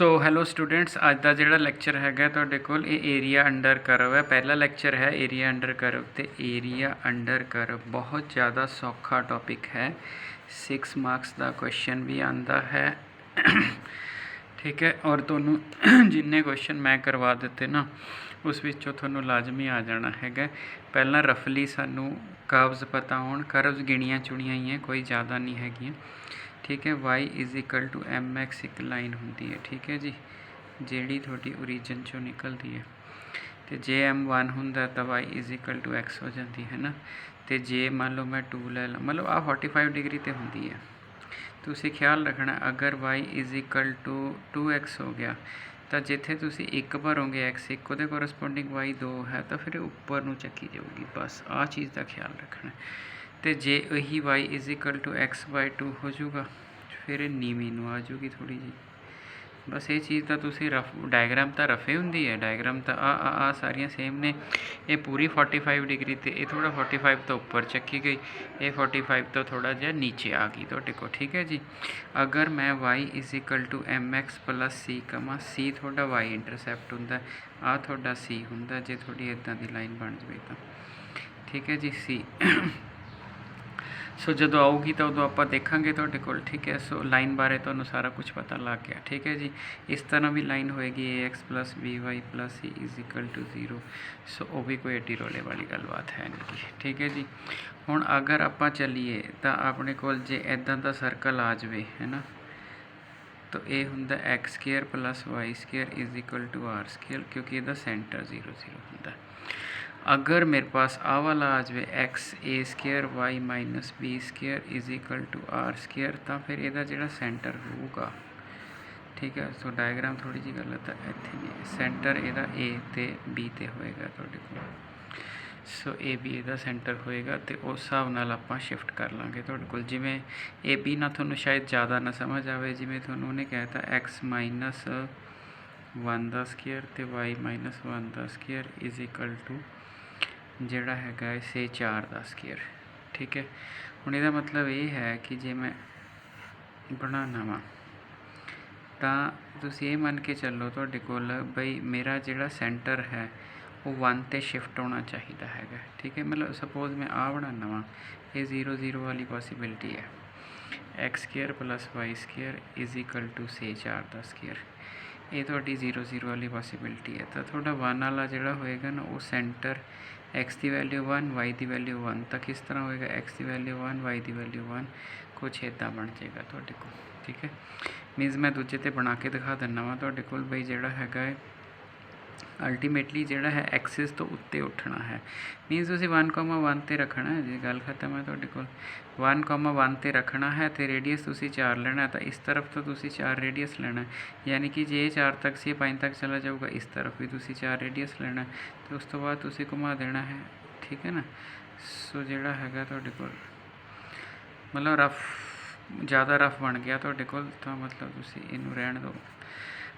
सो hello students, अज का जोड़ा lecture है तुहाडे कोल एरिया अंडर करव है। पहला लैक्चर है एरिया अंडर करव। तो एरिया अंडर करव बहुत ज़्यादा सौखा टॉपिक है, 6 मार्क्स का क्वेश्चन भी आता है। ठीक है, और तुहानू जिन्ने क्वेश्चन मैं करवा दिते ना उस विचों तुहानू लाजमी आ जाना है। पहला रफली सानू कर्व्स पता होण, कर्व्स गिणियाँ चुनियाँ ही हैं, कोई ज़्यादा नहीं हैगियां। ठीक है, y is equal to m x एक लाइन होंगी है। ठीक है जी, जी थोड़ी ओरीजन चो निकलती है। तो जे एम 1 होंगे तो y is equal to x हो जाती है ना। तो जे मान लो मैं 2 ले ला, मतलब आ 45 डिग्री तो होंगी है। तो उसे ख्याल रखना, अगर y is equal to 2x हो गया तो जिथे तुसी एक भरोगे x एक वो कोरसपोंडिंग y 2 है तो फिर उपर नूं चक्की जाऊगी। बस आ चीज़ का ख्याल रखना। तो जे यही y is equal to x/2 हो जाऊगा, फिर नीवी नूं आ जाऊगी थोड़ी जी। बस ये चीज़ का तुसी रफ डायग्राम तो रफे होंगी है, डायग्राम तो आ सारियां सेम ने। ये पूरी 45 डिग्री तो ये थोड़ा 45 तो उपर चक्की गई, ये 45 तो थोड़ा जहा नीचे आ गई तुहाडे कोल। ठीक है जी, अगर मैं y is equal to m x plus c comma c थोड़ा y इंटरसैप्ट होंगे, आ थोड़ा सी होंगे जे थोड़ी इदां की लाइन बन जाए तो। ठीक है जी, सी सो जो आऊगी तो उदों आप देखा तुहाडे कोल। ठीक है, सो लाइन बारे तो सारा कुछ पता लग गया। ठीक है जी, इस तरह भी लाइन होएगी a x plus b y plus c is equal to 0। So वो भी कोई एडी रोले वाली गलबात है नहीं। ठीक है जी, हुण अगर आप चलीए तो अपने कोल जे इदां दा सर्कल आ जाए है ना, तो ये होंगे x square plus y square is equal to r square, क्योंकि इसका सेंटर 0 0 होंगे। अगर मेरे पास आ वाला आ जाए x a square y minus b square is equal to r square, तो फिर यदा जो सेंटर होगा, ठीक है, सो डायग्राम थोड़ी जी गलत है, इतने नहीं सेंटर यदा ए ते बी ते होएगा तुहाडे कोल। सो ए बी यदा सेंटर होएगा तो उस हिसाब नाल आपां शिफ्ट कर लाँगे तुहाडे कोल। जिवें ए बी ना तुहानूं शायद ज़्यादा ना समझ आवे, जिवें तुहानूं उहने कहता एक्स माइनस 1 का स्केयर तो वाई माइनस 1 का स्केयर इज़ इक्वल टू जोड़ा है से 4 का स्केयर। ठीक है, हुण इहदा मतलब ये है कि जे मैं बनाना वा तो तुसीं ये मन के चलो तुहाडे कोल बई मेरा जोड़ा सेंटर है वो 1 ते शिफ्ट होना चाहिए है। ठीक है, मतलब सपोज मैं आ बनाना वा, ये 0 0 वाली पॉसिबिलिटी है। X square plus y square is equal to से 4 का स्केयर, ये थोड़ी 0 0 वाली पॉसिबिलिटी है। तो थोड़ा 1 वाला जोड़ा होएगा ना वो सेंटर एक्स की वैल्यू 1 वाई की वैल्यू 1, तो किस तरह होएगा एक्स की वैल्यू 1 वाई की वैल्यू 1, कुछ इदा बन जाएगा तुहाडे कोल। ठीक है, मीनस मैं दूजे ते बना के दिखा दिना वा तुहाडे कोल बई जोड़ा है अल्टीमेटली जोड़ा है एक्सिस तो उत्ते उठना है। मीनस तुसीं 1,1 ते रखना है जी, गल खत्म है तुहाडे कोल। 1,1 ते रखना है तो रेडियस तुसीं 4 लेना है, तो इस तरफ तो तुसीं 4 रेडियस लेना है, यानी कि जे 4 तक से 5 तक चला जाऊगा, इस तरफ भी तुसीं 4 रेडियस लेना है, तो उस तो बाद तुसीं घुमा देना है। ठीक है ना, सो जोड़ा है तुहाडे कोल मतलब रफ ज़्यादा रफ बन गया तुहाडे कोल, तो मतलब तुसीं इनू रहण दो,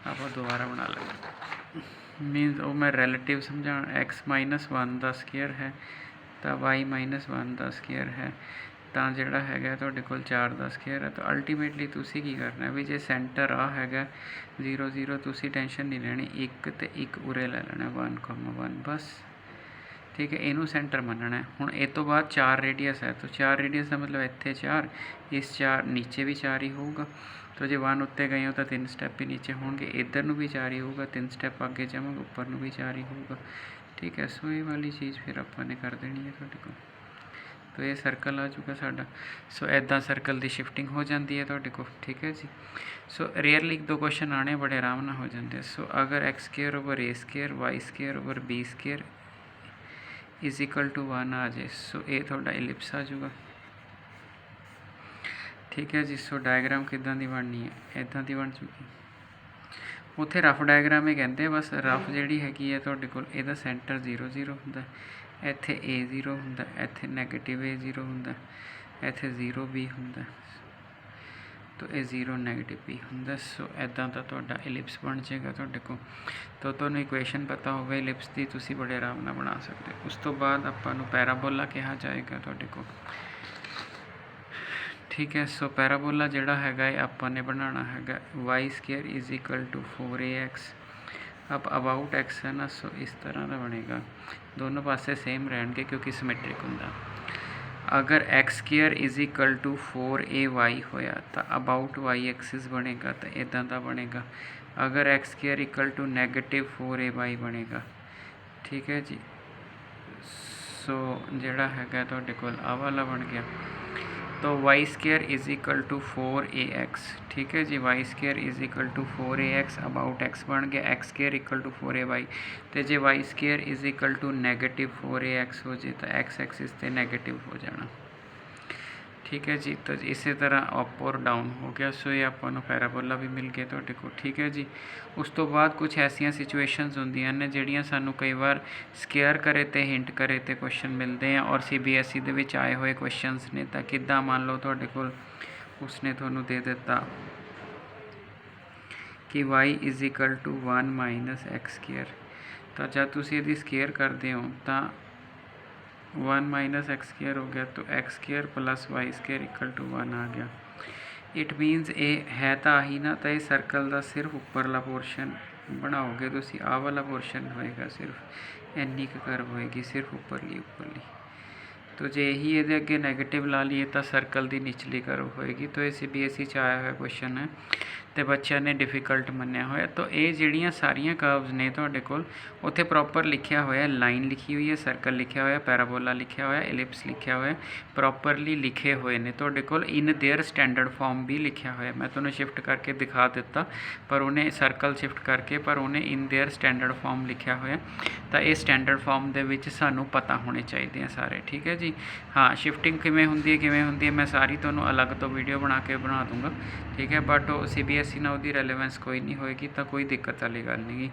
आप दोबारा बना लेंगे। मीनस वो मैं रिलेटिव समझा, एक्स माइनस 1 का स्केयर है तो वाई माइनस 1 का स्केयर है, तो जोड़ा है तुहाडे कोल 4 का स्केयर है। तो अल्टीमेटली तुसीं की करना भी जे सेंटर आ है 0 0, तुसीं टेंशन नहीं लेनी, एक तो एक उरे ले लेना 1,1 बस। ठीक है, इनू सेंटर मनना है। हुण इस तो बाद 4 रेडियस है, तो 4 रेडियस का मतलब इत्थे 4, इस 4 नीचे भी 4 ही होगा। तो जो 1 उत्ते गए हो तो 3 स्टैप ही नीचे होंगे, इधर नूं भी 4 ही होगा, 3 स्टैप आगे जावांगे उपर नूं भी 4 ही होगा। ठीक है, सो ये वाली चीज़ फिर आपने कर देनी है तुहाडे कोल। तो ये सर्कल आ चुका साडा। सो इदा सर्कल की शिफ्टिंग हो जाती है तुहाडे कोल। ठीक है जी, सो रेयरली 1 2 क्वेश्चन आने बड़े आराम नाल हो जाते हैं। सो अगर x square over a square y square over b square is equal to 1 आ जाए, सो ये थोड़ा इलिप्स आ जाऊगा। ठीक है जी, सो डायग्राम किदां दी बननी है, इदां दी बन चुकी। उत्थे रफ डायग्राम ही कहते, बस रफ जी हैगी तुहाडे कोल, इहदा सेंटर 0 0 होंदा, इत्थे ए 0 होंदा, इत्थे नैगेटिव ए 0 होंदा, इत्थे 0 बी होंदा, तो ये 0 नैगेटिव बी होंदा। सो इदां दा तुहाडा इलिप्स बन जाएगा तुहाडे कोल। तो तुहानूं इक्वेशन पता होवे इलिप्स की, तुसीं बड़े आराम नाल बना सकते हो। उस तो बाद आपां नूं पैराबोला कहा जाएगा तुहाडे कोल। ठीक है। सो पैराबोला जिहड़ा हैगा आपां ने बनाना हैगा y square is equal to 4ax। अब अबाउट एक्स है ना, सो इस तरह का बनेगा, दोनों पासे सेम रहणगे क्योंकि सिमेट्रिक हुंदा। अगर x square is equal to 4ay होया तो अबाउट वाई एक्सिस बनेगा तो इदां दा बनेगा। अगर x square equal to negative 4ay बनेगा, ठीक है जी। सो जिहड़ा हैगा तुहाडे कोल आह वाला बन गया। तो y square is equal to 4ax, ठीक है जी। Y square is equal to 4ax about x बन गया। X square equal to 4ay, तो जे y square is equal to negative 4ax हो जाए तो एक्स एक्सिस ते नेगेटिव हो जाना, ठीक है जी। तो इस तरह अप और डाउन हो गया। सो ये आपको पैराबोला भी मिल गया तुहाडे कोल, ठीक है जी। उस तो बाद कुछ ऐसिया सिचुएशनस होंदियां ने जिहड़ियां सानू कई बार स्केयर करे तो हिंट करे तो क्वेश्चन मिलते हैं और CBSE दे विच आए हुए क्वेश्चनस ने। तो किद्दां मान लो तुहाडे कोल उसने तुहानू दे दिता कि y is equal to 1 minus x square, तो जब तुसीं इहदी स्केयर करते हो तो 1 माइनस एक्स स्केयर हो गया, तो x square plus y square equal to 1 आ गया। इट मीनस ये है तो आही ना, तो ये सर्कल का सिर्फ उपरला पोर्शन बनाओगे तुसीं, आह वाला पोर्शन होएगा सिर्फ इन्नी क कर्व होएगी, सिर्फ उपरली। तो जे यही ये अगे नैगेटिव ला लीए तो सर्कल की निचली कर्व होएगी। तो ये CBSE च आया हुआ क्वेश्चन है तो बच्चों ने डिफिकल्ट मन्निया होया। तो ये जिहड़ियां सारियां कर्व्स ने तुहाडे कोल उत्थे प्रॉपर लिखिया होया, लाइन लिखी हुई है, सर्कल लिखिया होया, पैराबोला लिखिया होया, एलिप्स लिखिया होया, प्रॉपरली लिखे हुए ने तुहाडे कोल। इन देयर स्टैंडर्ड फॉर्म भी लिखिया होया, मैं तुहानूं शिफ्ट करके दिखा दिता, पर उन्हें सर्कल शिफ्ट करके, पर उन्हें इन देयर स्टैंडर्ड फॉर्म लिखिया होया। तो ये स्टैंडर्ड फॉर्म दे विच सानूं पता होने चाहिए हैं सारे, ठीक है जी। हाँ, शिफ्टिंग किवें हुंदी है मैं सारी तुहानूं अलग तो वीडियो बना के बना दूँगा, ठीक है। बट CBSE नाल उहदी रेलेवेंस कोई नहीं होएगी, तो कोई दिक्कत वाली गल नहीं।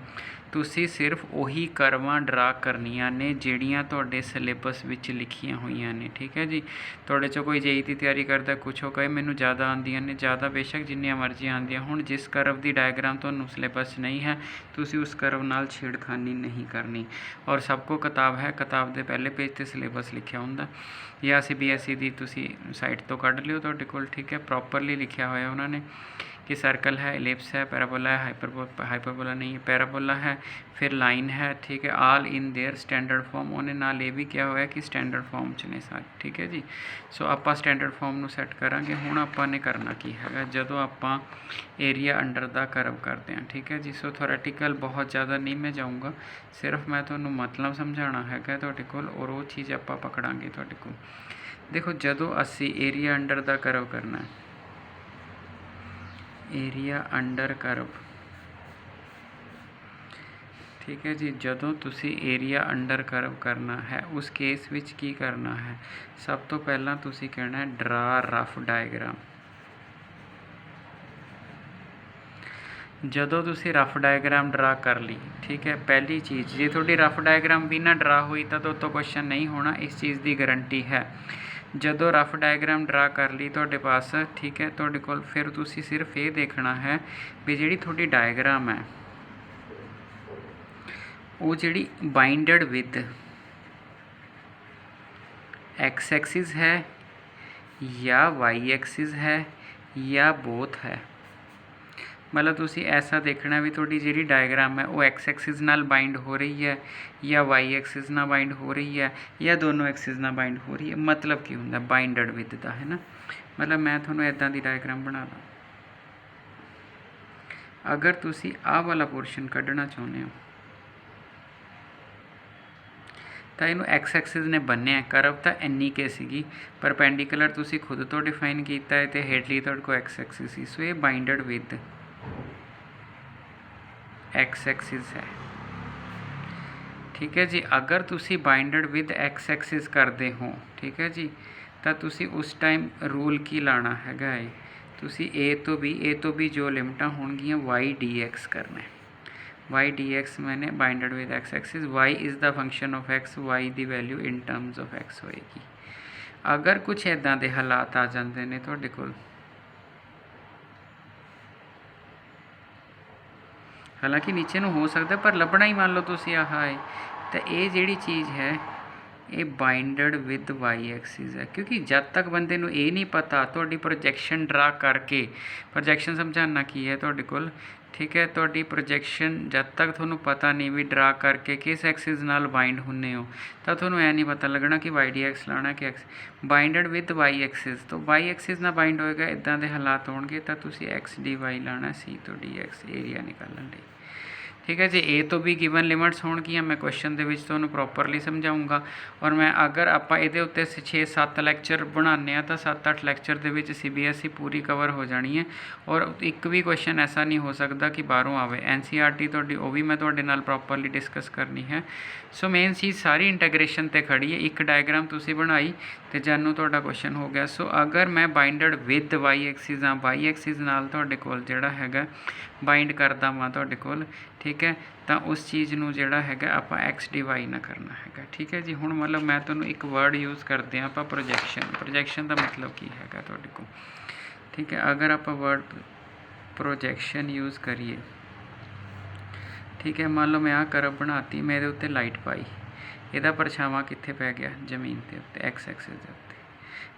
तुसीं सिर्फ उही कर्वां ड्रा करनियां ने जिहड़ियां तुहाडे सिलेबस विच लिखियां होईयां ने, ठीक है जी। तुहाडे चों कोई JEE की तैयारी करदा, कुछ हो कहे मैनूं ज़्यादा आंदियां ने, ज़्यादा बेशक जिन्नियां मर्जी आंदियां हुण, जिस कर्व की डायग्राम तुहानूं सिलेबस नहीं है तुसीं उस कर्व नाल छेड़खानी नहीं करनी। और सबको किताब है, किताब के पहले पेज ते सिलेबस लिखिया हुंदा, या CBSE की तुसीं साइट तो कढ लिओ तुहाडे कोल, ठीक है। प्रॉपरली लिखिया होया उन्होंने कि सर्कल है, एलिप्स है, पैराबोला है, हाइपरबोला नहीं है, पैराबोला है, फिर लाइन है, ठीक है। आल इन देयर स्टैंडर्ड फॉर्म, उन्हें नाल ये भी क्या होया कि स्टैंडर्ड फॉर्म च ने सारे, ठीक है जी। सो आपां स्टैंडर्ड फॉर्म नूं सैट करांगे। हुण आपां ने करना की हैगा जदों आपां एरिया अंडर दा कर्व करते हैं, ठीक है जी। सो थोरैटिकल बहुत ज़्यादा नहीं मैं जाऊँगा, सिर्फ मैं तुहानूं मतलब समझाना हैगा तुहाडे कोल, और वो चीज़ आपां पकड़ांगे तुहाडे कोल। देखो जदों असीं एरिया अंडर दा कर्व करना है, एरिया अंडर कर्व, ठीक है जी। जदों तुसी एरिया अंडर कर्व करना है उस केस विच की करना है, सब तो पहला तुसी कहना है ड्रा रफ डायग्राम। जदों तुसी रफ डायग्राम ड्रा कर ली, ठीक है, पहली चीज़ जे थोड़ी रफ डायग्राम भी ना ड्रा हुई तो क्वेश्चन नहीं होना, इस चीज़ की गारंटी है। जदों रफ डायग्राम ड्रा कर ली तुहाडे पास, ठीक है, तुहाडे कोल फिर तुसी सिर्फ ये देखना है भी जिहड़ी थोड़ी डायग्राम है वो जिहड़ी बाइंडड विद एक्स एक्सिस है या वाई एक्सिस है या बोथ है। मतलब तुसी ऐसा देखना भी थोड़ी जिहड़ी डायग्राम है वो एक्स एक्सिस नाल बाइंड हो रही है या वाई एक्सिस नाल बाइंड हो रही है या दोनों एक्सिस नाल बाइंड हो रही है। मतलब की हुंदा बाइंडड विद दा, है ना। मतलब मैं तुहानूं इदां दी डायग्राम बना दा, अगर तुसी आह वाला पोर्शन कढ़ना चाहुंदे हो तो इनू एक्स एक्सिस ने बन्निया, कर्व तो इन्नी के सीगी, परपेंडिकुलर तुसी खुद तो डिफाइन किया है तो हेठली तुहाडे कोल एक्स एक्सिस सी। सो ये बाइंडड विद एक्स एक्सिस है, ठीक है जी। अगर तुसी बाइंडड विद एक्स एक्सिस करते हो, ठीक है जी, तो तुसी उस टाइम रूल की लाना हैगा है, तुसी ए तो बी जो लिमिटां होणगियां वाई डी एक्स करना है। वाई डी एक्स मैंने bounded with x axis, y is the function of x, y दी value in terms of x होएगी। अगर कुछ इदां दे हालात आ जाते हैं तुहाडे कोल, हालांकि नीचे नूं हो सकता पर लभना ही मान लो तुसी आह है, तो ये जिहड़ी चीज़ है ਇਹ ਬਾਈਂਡਡ ਵਿਦ ਵਾਈ ਐਕਸਿਸ ਹੈ, ਕਿਉਂਕਿ ਜਦ ਤੱਕ ਬੰਦੇ ਨੂੰ ਇਹ ਨਹੀਂ ਪਤਾ ਤੁਹਾਡੀ ਪ੍ਰੋਜੈਕਸ਼ਨ ਡਰਾ ਕਰਕੇ, ਪ੍ਰੋਜੈਕਸ਼ਨ ਸਮਝਾਉਣਾ ਕੀ ਹੈ ਤੁਹਾਡੇ ਕੋਲ, ਠੀਕ ਹੈ, ਤੁਹਾਡੀ ਪ੍ਰੋਜੈਕਸ਼ਨ ਜਦ ਤੱਕ ਤੁਹਾਨੂੰ ਪਤਾ ਨਹੀਂ ਵੀ ਡਰਾ ਕਰਕੇ ਕਿਸ ਐਕਸਿਸ ਨਾਲ ਬਾਈਂਡ ਹੁੰਦੇ ਹੋ, ਤਾਂ ਤੁਹਾਨੂੰ ਐ ਨਹੀਂ ਪਤਾ ਲੱਗਣਾ ਕਿ ਵਾਈ ਡੀ ਐਕਸ ਲਾਉਣਾ ਕਿ ਐਕਸ। ਬਾਈਂਡਡ ਵਿਦ ਵਾਈ ਐਕਸਿਸ, ਤਾਂ ਵਾਈ ਐਕਸਿਸ ਨਾਲ ਬਾਈਂਡ ਹੋਏਗਾ, ਇੱਦਾਂ ਦੇ ਹਾਲਾਤ ਹੋਣਗੇ ਤਾਂ ਤੁਸੀਂ ਐਕਸ ਡੀ ਵਾਈ ਲਾਉਣਾ, ਸੀ ਤੋਂ ਡੀ ਐਕਸ ਏਰੀਆ ਨਿਕਾਲਣ ਲਈ। ठीक है जी, ए तो भी गिवन लिमिट्स होणगियां, मैं क्वेश्चन दे विच तुहानूं प्रॉपरली समझाऊँगा। और मैं अगर आपां इहदे उत्ते 6-7 लैक्चर बनाने आ, तो 7-8 लैक्चर दे विच CBSE पूरी कवर हो जानी है। और एक भी क्वेश्चन ऐसा नहीं हो सकता कि बाहरों आवे। NCERT तुहाडी वो भी मैं तुहाडे नाल प्रॉपरली डिस्कस करनी है। सो मेन चीज़ सारी इंटैग्रेशन ते खड़ी है। एक डायग्राम तुसीं बनाई तो जानो तुहाडा क्वेश्चन हो गया। सो अगर मैं बाइंडड विद वाई एक्सिस हाँ, वाई एक्सिस नाल तुहाडे कोल जिहड़ा हैगा बाइंड करदा वां तुहाडे कोल, ठीक है, तो उस चीज़ नूं जिहड़ा हैगा आपां एक्स डी वाई ना करना हैगा। ठीक है जी, हुण मतलब मैं तुहानूं एक वर्ड यूज़ करते हैं आपां प्रोजैक्शन। प्रोजैक्शन का मतलब की हैगा तुहाडे कोल, ठीक है। अगर आपां वर्ड प्रोजैक्शन यूज़ करिए, ठीक है, मान लो मैं आ करव बनाती, मैं इहदे उत्ते लाइट पाई, इहदा परछावां कित्थे पै गया, जमीन के उत्ते, एक्स एक्सिस के उत्ते।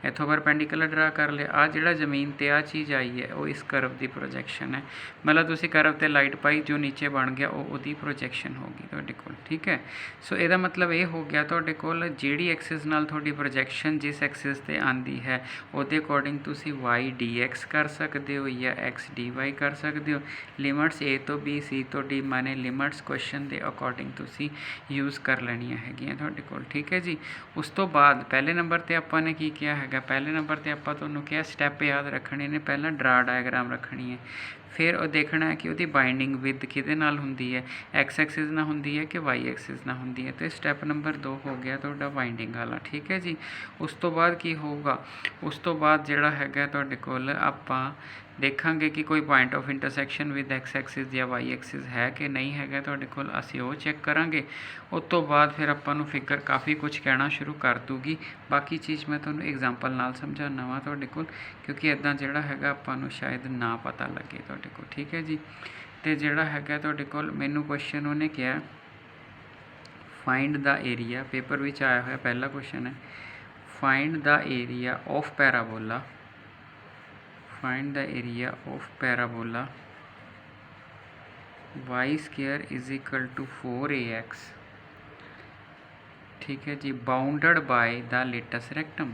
इत्थों परपेंडिकुलर ड्रा कर लिया, आ जिहड़ा जमीन ते आ चीज़ आई है वो इस करव की प्रोजैक्शन है। मतलब तुसीं करव ते लाइट पाई, जो नीचे बन गया वो उहदी प्रोजैक्शन होगी तुहाडे कोल, ठीक है। सो इहदा मतलब ये हो गया तुहाडे कोल जिहड़ी एक्सिस नाल तुहाडी प्रोजैक्शन जिस एक्सिस ते आंदी है उहदे अकॉर्डिंग तुसीं वाई डी एक्स कर सकते हो या एक्स डी वाई कर सकते हो। लिमिट्स ए तो बी, सी तो डी, माने लिमिट्स क्वेश्चन के अकॉर्डिंग तुसीं यूज़ कर लैणियां हैगियां तुहाडे कोल, ठीक है जी। उस तो बाद पहले नंबर ते आपां ने की किया है, पहले नंबर पर आपां तुहानूं क्या स्टैप याद रखने ने, पहला ड्रा डायग्राम रखनी है, फिर वो देखना है कि उसकी बाइंडिंग विद किहदे नाल हुंदी है, एक्स एक्सिस ना हुंदी है कि वाई एक्सिस ना हुंदी है। तो स्टैप नंबर 2 हो गया तुहाडा बाइंडिंग वाला, ठीक है जी। उस तो बाद की होगा, उस तो बाद जिहड़ा हैगा तुहाडे कोल आपां देखांगे कि कोई point of intersection with x axis या वाई एक्सिस है कि नहीं हैगा तुहाडे कोल, असीं वो चैक करांगे। उस तो बाद फिर आपां नूं फिगर काफ़ी कुछ कहना शुरू कर दूगी। बाकी चीज़ मैं तुहानूं एग्जाम्पल नाल समझाना वा तुहाडे कोल, क्योंकि इदां जिहड़ा हैगा आपां नूं शायद ना पता लगे तुहाडे कोल, ठीक है जी। तो जिहड़ा हैगा तुहाडे कोल मैनूं क्वेश्चन उहने कहा फाइंड द एरिया, पेपर विच आया होया पहला क्वेश्चन है, find the area of parabola, find the area of parabola y square is equal to 4ax, ठीक है जी, bounded by the latus rectum,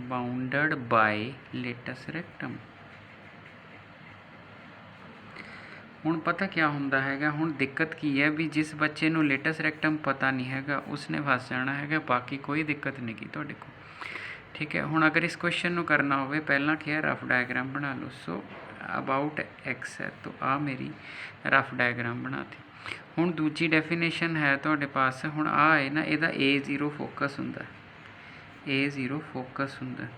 bounded by latus rectum. हुण पता क्या हुंदा हैगा, हुण दिक्कत की है भी जिस बच्चे नूं लेटस रेक्टम पता नहीं हैगा उसने फस जाना हैगा, बाकी कोई दिक्कत नहीं की तुहाडे कोल, ठीक है। हुण अगर इस क्वेश्चन नूं करना होवे, पहला क्या रफ डायग्राम बना लो। सो अबाउट एक्स है तो आ मेरी रफ डायग्राम बनाती। हुण दूजी डेफिनेशन है तुहाडे पास, हुण आ है ना, इहदा A0 फोकस हुंदा, A0 फोकस हुंदा।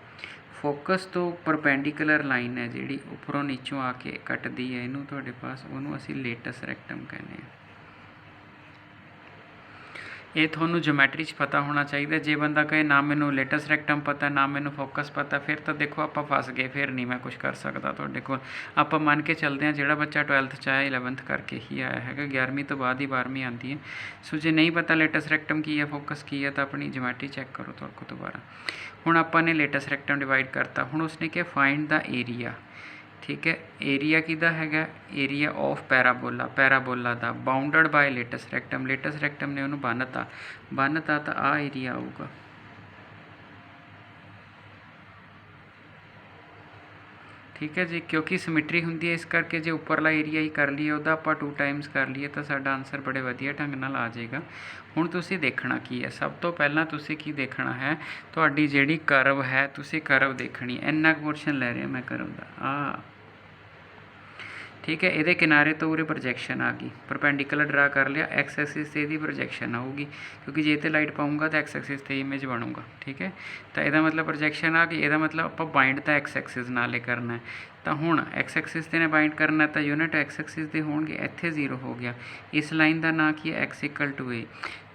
फोकस तो परपेंडिकुलर लाइन है जिहड़ी उपरों नीचों आके कटदी है, इनू तुहाडे पास उहनूं असीं लेटस रेक्टम कहने आ। ये थोनू जोमैट्री च पता होना चाहिए। जे बंदा कहे ना मैनू लेटस रेक्टम पता, ना मैनू फोकस पता, फिर तो देखो आप फस गए, फिर नहीं मैं कुछ कर सकता तुहाडे कोल। आप मान के चलते हैं जिहड़ा बच्चा 12th च आया 11th करके ही आया है, 11वीं तो बाद ही 12वीं आती है। सो जे नहीं पता लेटस रेक्टम की है, फोकस की है, तो अपनी जोमैट्री चैक करो तुहाडे को दोबारा। हुण आपां ने लेटस रेक्टम डिवाइड करता, हुण उसने क्या फाइंड द एरिया, ठीक है। एरिया किहदा हैगा, एरिया ऑफ पैराबोला, पैराबोला दा bounded by latus rectum, latus rectum ने उन्होंने बन्नता तो आ एरिया आऊगा, ठीक है जी। क्योंकि सिमिट्री होंगी है, इस करके जो उपरला एरिया ही कर लीए उहदा आपां 2 टाइम्स कर लीए तो साडा आंसर बड़े वधिया ढंग नाल आ जाएगा। हुण तुसीं देखना की है, सब तो पहला तुसीं की देखना है, तुहाडी जिहड़ी करव है तुसीं करव देखनी है। इन्ना पोर्शन लै रहा मैं करव दा, आ ठीक है। ये किनारे तो उरे प्रोजैक्शन आ गई, परपेंडिकुलर ड्रा कर लिया, एक्स एक्सिस से प्रोजैक्शन आऊगी, क्योंकि जे तो लाइट पाऊँगा तो एक्स एक्सिस से इमेज बनूगा, ठीक है। तो यदा मतलब प्रोजैक्शन आ गई, यदा मतलब आप बाइंड तो एक्स एक्सिस नाल करना है। तो हुण एक्स एक्सिस ने बाइंड करना तो यूनिट एक्स एक्सिस के होणगे, इत्थे 0 हो गया। इस लाइन का नाम की है एक्स इक्वल टू ए,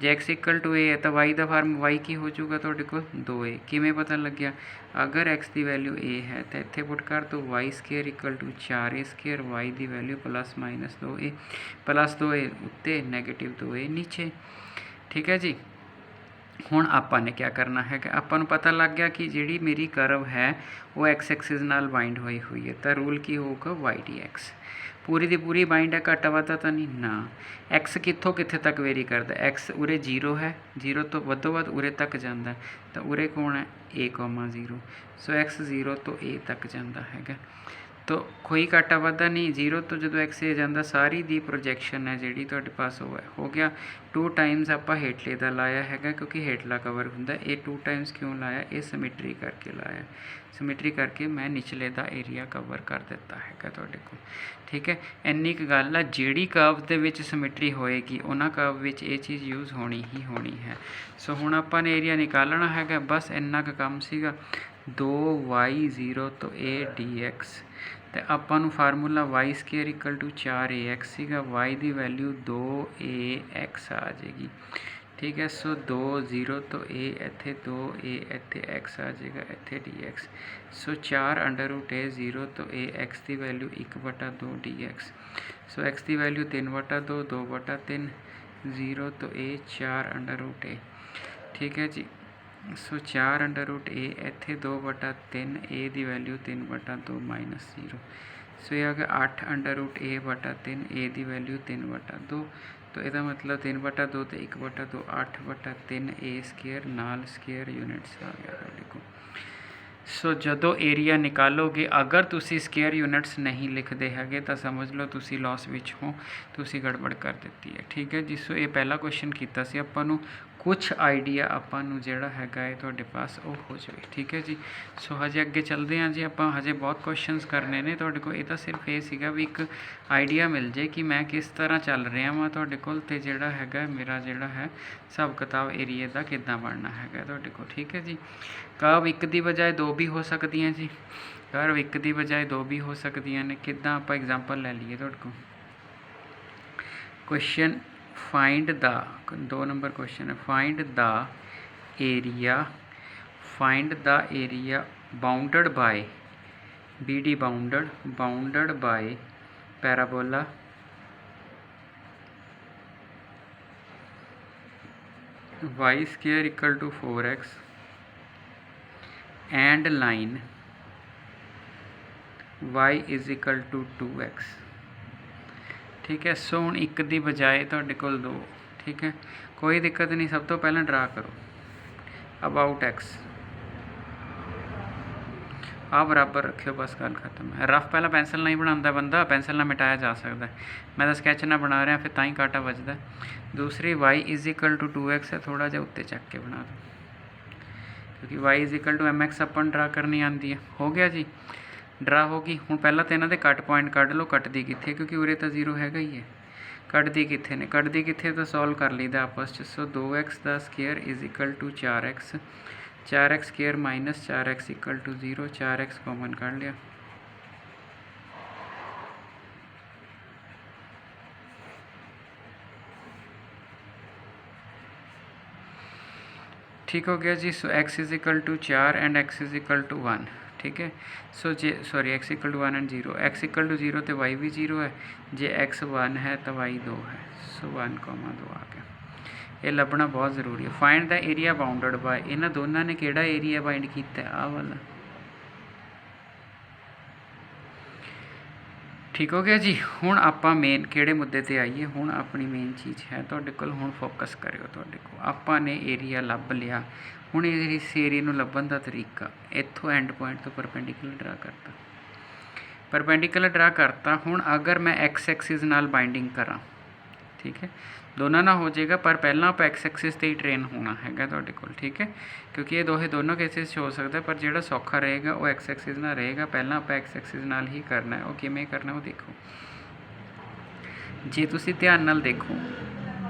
जे एक्स इक्वल टू ए है तो वाई का फार्म वाई की हो जाऊगा तुहाडे कोल 2a। किवें पता लग्या, अगर एक्स की वैल्यू ए है तो इत्थे पुट कर दो y square equal to 4a square, y की value plus minus 2a, plus 2a उत्ते नैगेटिव 2a नीचे, ठीक है जी। ਹੁਣ ਆਪਾਂ ਨੇ क्या करना है कि ਆਪਾਂ ਨੂੰ पता लग गया कि ਜਿਹੜੀ मेरी करव है वो एक्स एक्सिस नाल बाइंड होई हुई है तो रूल की होगा वाई डी एक्स पूरी दी पूरी बाइंड है घट वाधा तो नहीं ना एक्स कितों कित्थे तक वेरी करता एक्स उरे 0 है 0 तो वधो वध उरे तक जाता है तो उरे कौन है ए कॉमा 0 सो एक्स 0 तो ए तक जाता है तो कोई घाटा वाधा नहीं 0 तो जो एक्स ए जाता सारी दी प्रोजैक्शन है जी तुहाडे पास हो गया 2 टाइम्स आपां हेठले दा लाया है क्योंकि हेठला कवर हुंदा ये 2 टाइम्स क्यों लाया ये सिमेट्री करके लाया सिमेट्री करके मैं निचले दा एरिया कवर कर दिता है तुहाडे कोल ठीक है इन्नी क गल है जिहड़ी कर्व दे विच सिमेट्री होएगी उन्हां कर्व विच ये चीज़ यूज़ होनी ही होनी है सो हुण आपां ने एरिया निकालना है बस इन्ना क काम सीगा 2y0 तो ए डी एक्स तो आपां नूं formula y square equal to 4ax सीगा वाई दी वैल्यू 2ax आ जाएगी ठीक है सो 2 0 तो ए इत्थे 2a इत्थे x आ जाएगा इत्थे dx सो 4 अंडर रूट ए 0 तो ए x की वैल्यू 1/2 dx सो x की वैल्यू 3/2 2/3 0 तो ए 4 अंडर रूट ए ठीक है जी सो 4 अंडर रूट ए इत्थे 2/3 ए की वैल्यू 3/2 -0 सो यह आ गया 8 अंडर रूट a/3 ए की वैल्यू 3/2 तो यदा मतलब 3/2 तो 1/2 8/3 ए स्केयर नाल स्केयर यूनिट्स आ गया देखो सो जदों एरिया निकालोगे अगर तुसी स्केयर यूनिट्स नहीं लिखते है तो समझ लो तुसी लॉस विच हो तुसी गड़बड़ कर दी है ठीक है जी सो ये पहला क्वेश्चन किया सी आपां नूं कुछ आइडिया आपां नूं जिहड़ा हैगा है तुहाडे पास वो हो जाए ठीक है जी सो हजे अगे चलते हैं जी आपां हजे बहुत क्वेश्चनस करने ने तुहाडे कोल ये सिर्फ ये सीगा भी एक आइडिया मिल जाए कि मैं किस तरह चल रहा वां तुहाडे कोल ते जिहड़ा हैगा मेरा जिहड़ा है हिसाब किताब एरिए का किद्दां बनना हैगा तुहाडे कोल ठीक है जी कर्व 1 की बजाय 2 भी हो सकती हैं जी कर्व 1 की बजाय 2 भी हो सकती ने किद्दां आपां एग्जाम्पल लै लीए तुहाडे कोल question find the 2 number question है find the area bounded by b d bounded by parabola y square equal to 4x and line y is equal to 2x ठीक है सो हुण 1 की बजाय तुहाडे कोल 2 ठीक है कोई दिक्कत नहीं सब तो पहले ड्रा करो अबाउट x आ बराबर रखियो बस गल खत्म है रफ पहला पेंसिल नहीं बनाता बंदा पेंसिल ना मिटाया जा सकता है मैं तो स्कैच ना बना रहा फिर ताई काटा बजदा दूसरी y is equal to 2x है थोड़ा जिहा उत्ते चक के बना दो क्योंकि y is equal to mx अपन ड्रा करनी आती है हो गया जी ड्रा होगी हूँ पहला तो इन्हों के कट पॉइंट कढ़ लो कटती कितने क्योंकि उरे तो 0 हैगा ही है कटती कितने ने कटती कितने तो सॉल्व कर लीदा आपस सो 2x का square is equal to 4x square minus 4x equal to 0 4x common कर लिया ठीक हो गया जी so x is equal to 4 and x is equal to 1 ठीक है सो जे sorry x equal to 1 and 0 x equal to 0 तो y भी 0 है जे x 1 है तो y 2 है सो 1,2 आ गया ये लभना बहुत ज़रूरी है find the area bounded bye इन्हां दोनों ने किहड़ा एरिया बाइंड किया आ वाला ठीक हो गया जी हुण आपां मेन किहड़े मुद्दे ते आईए हुण अपनी मेन चीज़ है तुहाडे कोल हुण फोकस करियो तुहाडे कोल आपां ने एरिया लभ लिया हुण इस एरिए नूं लभण दा तरीका इत्थों एंड पॉइंट तो परपेंडिकुलर ड्रा करता हुण अगर मैं एक्स एक्सिस नाल बाइंडिंग करा ठीक है दोनों ना हो जाएगा पर पहला आप एक्स एक्सिस ते ही ट्रेन होना हैगा तुहाडे कोल ठीक है क्योंकि ये दोनों केसेस हो सकता है पर जिहड़ा सौखा रहेगा वो एक्स एक्सिस नाल रहेगा पहला आप एक्स एक्सिस नाल ही करना है वो किवें करना वो देखो जे तुसीं ध्यान नाल देखो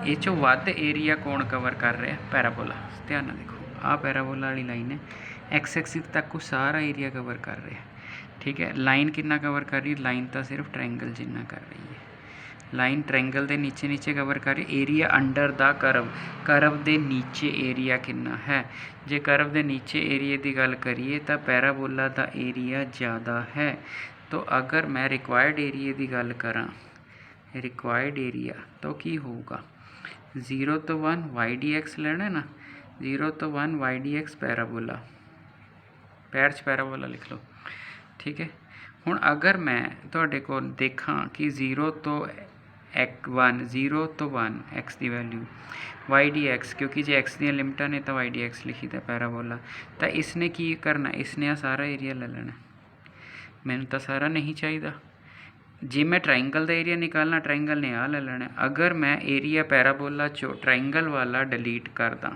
ये चों वध एरिया कौन कवर कर रहा है पैराबोला ध्यान नाल देखो आ पैराबोला वाली लाइन है एक्स एक्सिस तक को सारा एरिया कवर कर रहा है ठीक है लाइन कितना कवर कर रही है लाइन तो सिर्फ ट्रायंगल जिन्ना कर रही है लाइन ट्रायंगल के नीचे नीचे कवर कर रही एरिया अंडर द करव के नीचे एरिया कितना है जे करव के नीचे एरिए की गल करिए तो पैराबोला का एरिया ज़्यादा है तो अगर मैं रिक्वायर्ड एरिए की गल करा रिक्वायर्ड एरिया तो की होगा 0 तो 1 वाई डी एक्स लेना ना 0 तो 1 वाई डी एक्स पैराबोला, पैर 'ਚ पैराबोला लिख लो, ठीक है। ਹੁਣ अगर मैं ਤੁਹਾਡੇ ਕੋਲ ਦੇਖਾਂ कि 0 तो 1 0 तो 1 एक्स की वैल्यू वाई डी एक्स, क्योंकि जे एक्स ਦੀਆਂ ਲਿਮਟਾਂ ਨੇ ਤਾਂ वाई डी एक्स लिखी था पैराबोला, तो इसने की करना, इसने आ सारा एरिया ले लेना, मैंने तो सारा नहीं चाहिए। जे मैं ट्राइंगल का एरिया निकालना, ट्राइंगल ने आ ले लेना। अगर मैं एरिया पैराबोला चो ट्राइंगल वाला डिलीट कर दा,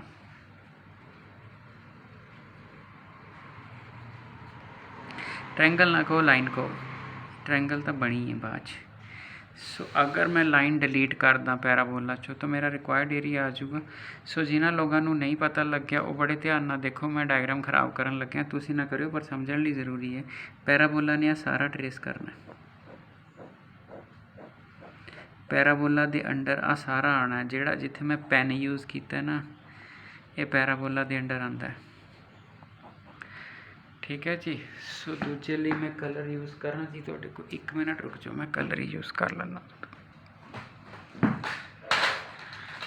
ट्राइंगल ना कहो लाइन को, ट्राइंगल तो बनी है बाद। सो अगर मैं लाइन डिलीट कर दा पैराबोला चो तो मेरा रिक्वायर्ड एरिया आ जाऊगा। सो जिन्होंने लोगों को नहीं पता लग गया वो बड़े ध्यान ना देखो, मैं डायग्राम खराब करन लग्या, तुसी ना करियो, पर समझने लिए जरूरी है। पैराबोला ने सारा ट्रेस करना, पैराबोला दे अंडर आ सारा आना है, जिहड़ा जिथे मैं पेन यूज़ किया ना, ये पैराबोला दे अंडर आंदा है, ठीक है जी। सो दूजे लिए मैं कलर यूज़ करा जी, तुहाडे को 1 मिनट रुक जाओ, मैं कलर ही यूज़ कर लेना।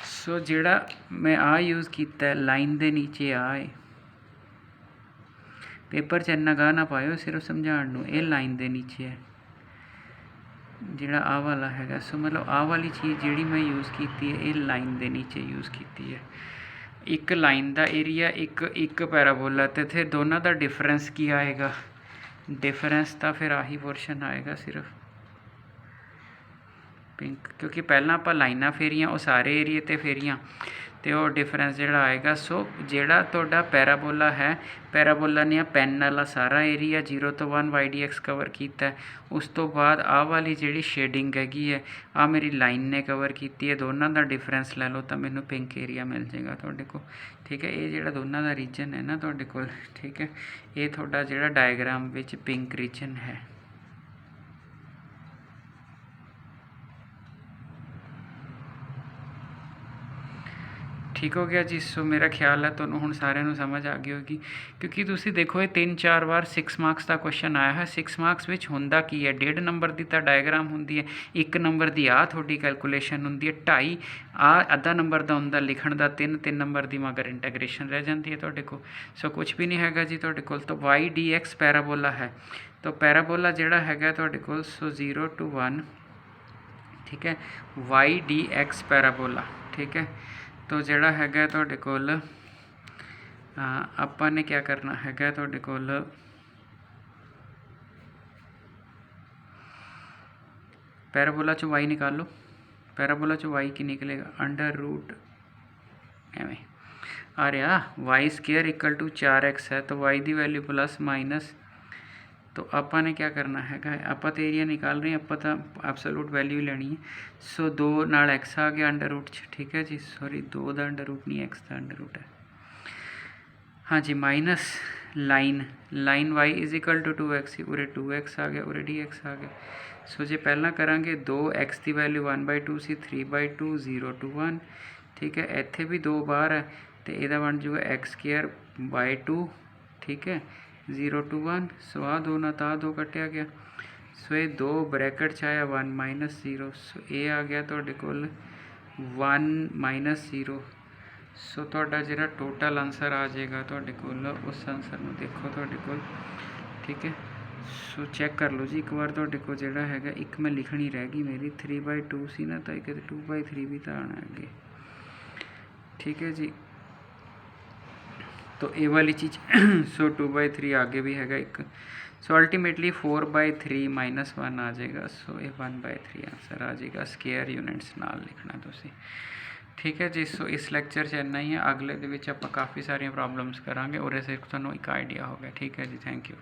सो जिहड़ा मैं आ यूज़ किया लाइन दे नीचे आए, पेपर च इन्ना गाह ना पाओ, सिर्फ समझाण नूं, ये लाइन दे नीचे है जिहड़ा आ वाला हैगा। सो मतलब आ वाली चीज़ जिहड़ी मैं यूज़ की है, ये लाइन दे नीचे यूज़ की है। एक लाइन का एरिया, एक पैराबोला, तो फिर दोनों का डिफरेंस की आएगा, डिफरेंस तो फिर आही पोर्शन आएगा सिर्फ पिंक, क्योंकि पहला आप लाइना फेरियां, वो सारे एरिए ते फेरियां, तो वो डिफरेंस जोड़ा आएगा। सो जोड़ा तो पैराबोला है, पैराबोला ने पेन वाला सारा एरिया 0 तो 1 वाई डी एक्स कवर किया है। उस तो बाद आ वाली जी शेडिंग हैगी है, आ मेरी लाइन ने कवर की है, दोनों का डिफरेंस ले लो तो मैनू पिंक एरिया मिल जाएगा तुहाडे को, ठीक है। ये जो दोनों का रीजन है ना तुहाडे कोल, ठीक है, ये थोड़ा जो डायग्राम विच पिंक रीजन है। ठीक हो गया जी। सो मेरा ख्याल है तो हुण सारिਆਂ समझ आ गई होगी, क्योंकि तुसी देखो ये 3-4 बार 6 मार्क्स का क्वेश्चन आया है। 6 मार्क्स विच हुंदा की है, 1.5 नंबर की तो डायग्राम हुंदी है, 1 नंबर की आ थोड़ी कैलकुलेशन हुंदी है, 2.5 आ अद्धा नंबर का हुंदा लिखण का, 3 नंबर की मगर इंटैग्रेशन रह जाती है तुहाडे कोल। सो कुछ भी नहीं हैगा जी तुहाडे कोल। तो वाई डी एक्स पैराबोला है, तो पैराबोला जिहड़ा हैगा तुहाडे कोल, सो 0 to 1, ठीक है, वाई डी एक्स पैराबोला, ठीक है। तो जिहड़ा हैगा तुहाडे कोल आपां ने क्या करना हैगा, तुहाडे कोल पैराबोला चो वाई निकाल लो, पैराबोला चो वाई की निकलेगा अंडर रूट, एवें आ रहा Y square equal to 4x है, तो वाई की वैल्यू प्लस माइनस, तो आपां ने क्या करना हैगा, आपां तो एरिया निकाल रहे हैं, आपां तो एब्सोलूट वैल्यू लेनी है। सो 2 नाल एक्स आ गया अंडर रूट, ठीक है जी, सॉरी 2 का अंडर रूट नहीं, एक्स का अंडर रूट है, हाँ जी, minus line y is equal to 2x, उरे 2x आ गया, उरे dx आ गया। सो जे पहला करांगे 2x की वैल्यू 1/2 सी, 3/2 0 to 1, ठीक है। इत्थे भी 2 बार है, तो यदा बन जूगा x²/2, ठीक है, 0 to 1। सो आ 2 ना तो आ 2 कटिया गया, सो ये 2 ब्रैकेट च आया 1 - 0, सो ये आ गया तुहाडे कोल 1 - 0। सो तुहाडा जिहड़ा टोटल आंसर आ जाएगा तुहाडे कोल, उस आंसर में देखो तुहाडे कोल, ठीक है। सो चैक कर लो जी एक बार, तुहाडे कोल जिहड़ा हैगा, एक मैं लिखनी रह गई मेरी 3/2 सी ना, तो एक 2/3 भी तो आना है, ठीक है जी। तो ये वाली चीज़ सो 2/3 आगे भी हैगा एक, सो अल्टीमेटली 4/3 - 1 आ जाएगा। सो ये 1/3 आंसर आ जाएगा, स्केयर यूनिट्स नाल लिखना तुसी, ठीक है जी। सो इस लैक्चर च इन्ना ही है, अगले दे विच आपां काफ़ी सारियां प्रॉब्लम्स करांगे, और सिर्फ तुहानूं एक आइडिया हो गया, ठीक है जी, थैंक यू।